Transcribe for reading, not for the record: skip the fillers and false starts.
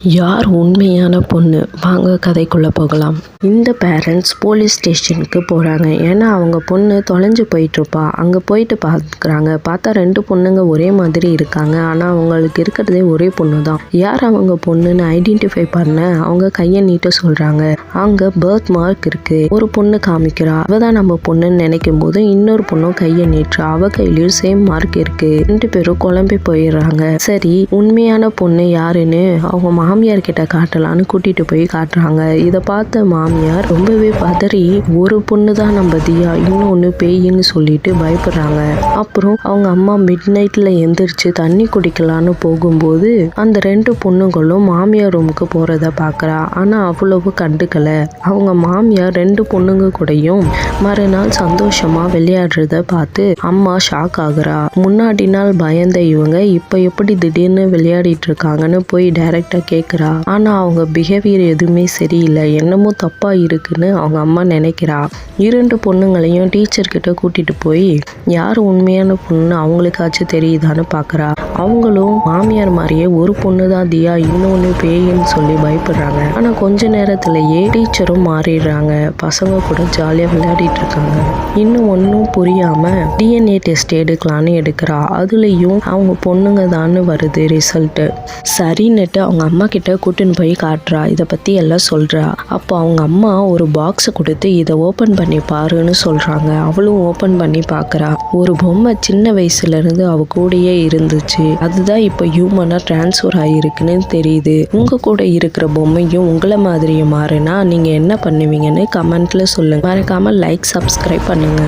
யார் உண்மையான பொண்ணு? வாங்க கதைக்குள்ளே போகலாம். இந்த பேரண்ட்ஸ் போலீஸ் ஸ்டேஷனுக்கு போகிறாங்க. ஏன்னா அவங்க பொண்ணு தொலைஞ்சு போயிட்டுருப்பா. அங்கே போயிட்டு பார்க்குறாங்க. பார்த்தா 2 பொண்ணுங்க ஒரே மாதிரி இருக்காங்க. ஆனால் அவங்களுக்கு இருக்கிறதே ஒரே பொண்ணு தான். யார் அவங்க பொண்ணுன்னு ஐடென்டிஃபை பண்ண அவங்க கையை நீட்ட சொல்கிறாங்க. அங்கே பர்த் மார்க் இருக்குது. ஒரு பொண்ணு காமிக்கிறா. அவள் தான் நம்ம பொண்ணுன்னு நினைக்கும் போது இன்னொரு பொண்ணும் கையை நீட்டுறா. அவள் கையிலையும் சேம் மார்க் இருக்குது. 2 பேரும் குழம்பி போயிடுறாங்க. சரி, உண்மையான பொண்ணு யாருன்னு அவங்க மாமியார் கிட்ட காட்டலான்னு கூட்டிட்டு போய் காட்டுறாங்க. இதை பார்த்த மாமியார் ரொம்பவே பதறி, ஒரு பொண்ணு தான் நம்ம தியா, இன்னொன்னு பேயின்னு சொல்லிட்டு பயப்படுறாங்க. அப்புறம் அவங்க அம்மா மிட் நைட்ல எந்திரிச்சு தண்ணி குடிக்கலான்னு போகும்போது அந்த 2 பொண்ணுங்களும் மாமியார் ரூமுக்கு போறத பாக்குறா. ஆனா அவ்வளவு கண்டுக்கல. அவங்க மாமியார் 2 பொண்ணுங்க கூடயும் மறுநாள் சந்தோஷமா விளையாடுறத பார்த்து அம்மா ஷாக் ஆகுறா. முன்னாடி நாள் பயந்த இவங்க இப்ப எப்படி திடீர்னு விளையாடிட்டு இருக்காங்கன்னு போய் டைரக்டா கேக்குறா. ஆனா அவங்க பிஹேவியர் எதுவுமே சரியில்லை, என்னமோ தப்பா இருக்குன்னு அவங்க அம்மா நினைக்கிறா. 2 பொண்ணுங்களையும் டீச்சர் கிட்ட கூட்டிட்டு போய் யார் உண்மையான பொண்ணு அவங்களுக்காச்சும் தெரியுதான்னு பாக்குறா. அவங்களும் மாமியார் மாதிரியே ஒரு பொண்ணு தான் தியா, இன்னொன்னு பேயின்னு சொல்லி பயப்படுறாங்க. ஆனா கொஞ்ச நேரத்திலேயே டீச்சரும் மாறிடுறாங்க. பசங்க கூட ஜாலியா விளையாடிட்டு இருக்காங்க. இன்னும் ஒன்னும் புரியாம DNA டெஸ்ட் எடுக்கலான்னு எடுக்கிறா. அதுலயும் அவங்க பொண்ணுங்க தான்னு வருது ரிசல்ட். சரின்னுட்டு அவங்க அம்மா கிட்ட கூட்டின்னு போய் காட்டுறா. இதை பத்தி எல்லாம் சொல்றா. அப்போ அவங்க அம்மா ஒரு பாக்ஸை கொடுத்து இதை ஓபன் பண்ணி பாருன்னு சொல்றாங்க. அவளும் ஓபன் பண்ணி பாக்குறா. ஒரு பொம்மை சின்ன வயசுல இருந்து அவ கூடயே இருந்துச்சு. அதுதான் இப்போ ஹியூமனா டிரான்ஸ்ஃபர் ஆகிருக்குன்னு தெரியுது. உங்க கூட இருக்கிற பொம்மையும் உங்களை மாதிரியே மாறுனா நீங்க என்ன பண்ணுவீங்கன்னு கமெண்ட்ல சொல்லுங்க. மறக்காம லைக், சப்ஸ்கிரைப் பண்ணுங்க.